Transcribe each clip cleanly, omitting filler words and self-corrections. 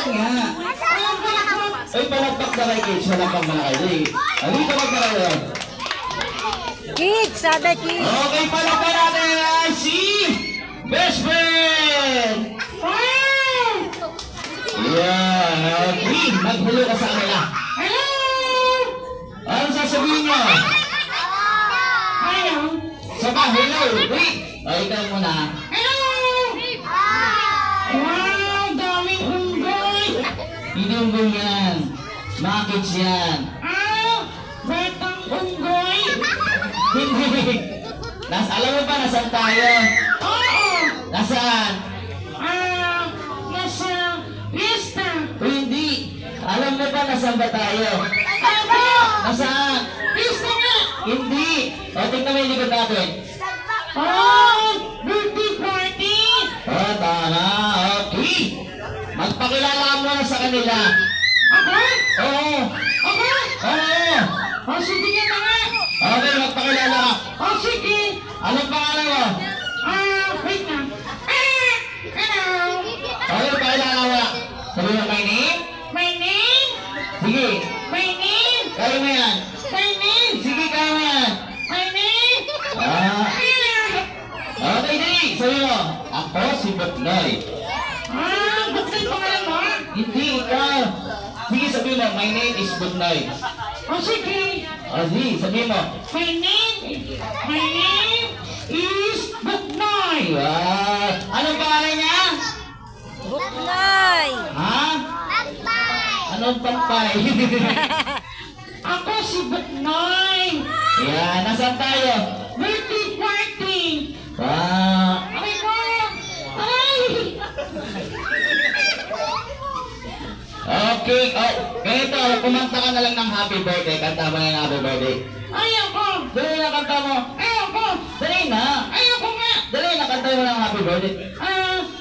palakpak nga. Ay, palakpak na kay Kids. Palakpak na kayo. Halika magpakaroon. Kids, sabi kids. Okay, palakpak natin si Best Friend. Yan. Okay, mag-hello ka sa kanila. Hello! Ano sasabihin nyo? Hello! Saka, hello. Wait. O, ikaw muna. Hello! Wow, daming unggoy! Hindi unggoy yan. Mga kids yan. Batang unggoy! Hindi. Alam mo ba nasaan tayo? Oo! Nasaan? Nasa lista! O hindi. Alam mo ba nasaan ba tayo? Ano? Nasaan? Lista nga! Hindi. O, tingnan mo yung likod natin. Birthday party! O, tama. Okay. Magpakilala ka muna sa kanila. Ako? Oo. Ako? Oo. Sige nga na nga! Okay, magpakilala ka. Sige! Anong pangalan mo? Wait na! Hello! Okay, pakilala mo. Sabi mo, my name? My name? Sige. My name? Kaya mo yan. My name? Sige, kaya mo yan. My name? Okay, dali. Sabi mo, ako si Butnoy. Ba't may pangalan mo? Hindi, ikaw. Sige, sabi mo, my name is Butnoy. Sige! Sige, sabi mo. My name is Buknoy! Anong pangalan niya? Buknoy. Ha? Anong pampay? Ako si Buknoy! Yan, nasaan tayo? Birthday party! Aray ko! Ay! Okay, ganito, kumanta ka na lang ng happy birthday. Kanta mo ng happy birthday. Ayoko! Dali na, kanta mo. Ayoko! Dali na. Ayoko nga! Dali na, kanta mo ng happy birthday.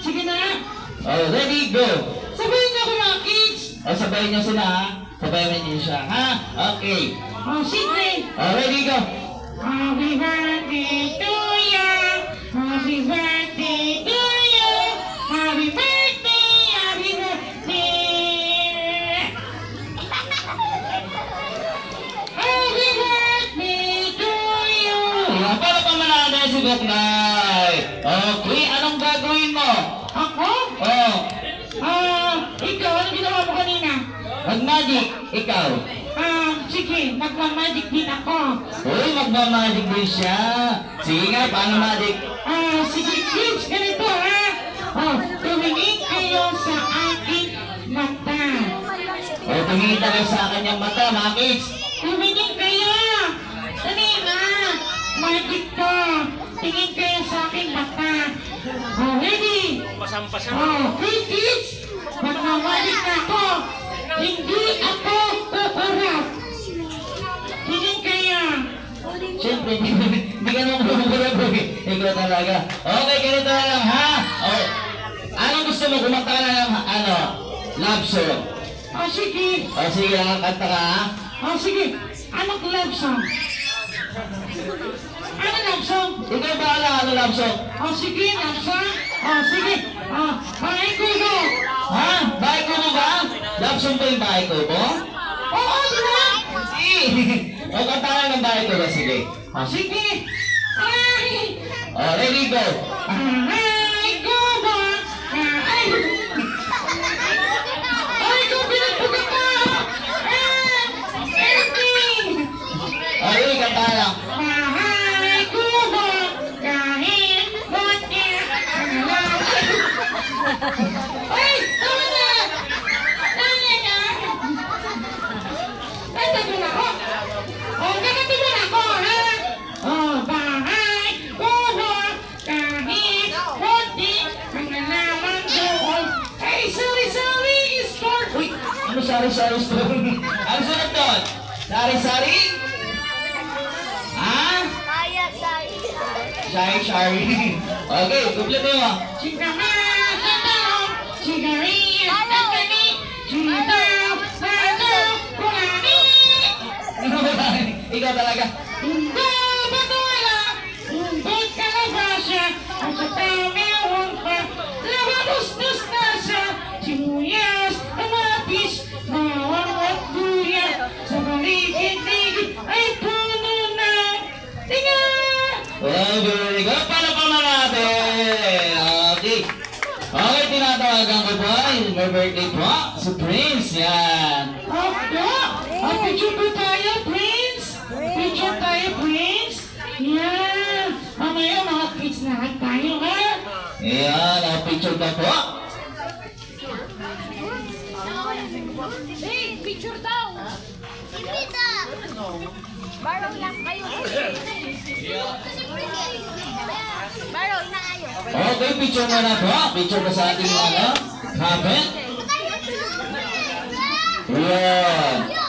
Sige na! Ready, go. Sabihin niyo ko mga kids! Sabayin niyo sila, ha? Sabayin niyo siya, ha? Okay. Sige! Ready, go. Happy birthday to you! Happy birthday to you! Happy birthday! Happy birthday! Happy birthday to you! Para pa manalo si Buknoy. Okay, anong gagawin mo? Ako? Ikaw, ano ginawa mo kanina? Mag-magic, ikaw. Sige, magmamagic din ako. Uy, magmamagic din siya. Sige nga, paano magic? Sige kids, ganito ha. Tumingin kayo sa aking mata. Tumingin tayo sa kanyang mata, mga kids. Tumingin kayo. Dali na. Magic ko. Tingin kayo sa aking mata. Ready? Okay kids. Magmamagic na ako. Hindi ako uurap. Tingin kayo. Siyempre, hindi ka naman kumagulap. Ikaw talaga. Okay, ganito na lang, ha? Anong gusto mo? Kumanta ka na lang, love song. Sige. Sige lang, kanta ka, ha? Sige. Anong love song? Ano love song? Ikaw bahala, ano love song? Sige, love song. Sige. Bahay ko mo. Ha? Bahay ko mo ba? Love song ba yung bahay ko mo? Oo, di ba? Sige. O, kanta ka ng bahay ko ba? Sige. Sige. Ay! Ready, go. Bahay ko ba? Ay! Ay, ko pinagpuga ko! Okay, kanta lang. Bahay ko ba? Kahit munti ang lang. Ay! Tama na! Tama na! Ay, tabi na ako! Ganito mo na ako, ha? Bahay ko ba? Kahit munti ang nalaman doon. Ay, sorry, store! Uy, ano sari-sari store? Ano sunod doon? Sari-sari? Ha? Sari-sari. Okay, kumpleto mo. Chicaman, Chantalon, Chicaria, Tantani, Chulito, Sato, Kulani. Ikaw talaga. Hindi patuwala, hindi kalabasa, at sa tamewang pa, lababustos na sa sibuyas Okay, tinatawagan ko po. Yung birthday po. Si Prince, yan. Opo! Picture po tayo, Prince! Picture tayo, Prince! Yan! Mamaya mga kids lahat tayo, ha? Yan, picture ka po. Hey, picture daw. Baro lang kayo. Baro, inaayos. Okay, picture mo na po. Picture ka sa ating habit. Yan.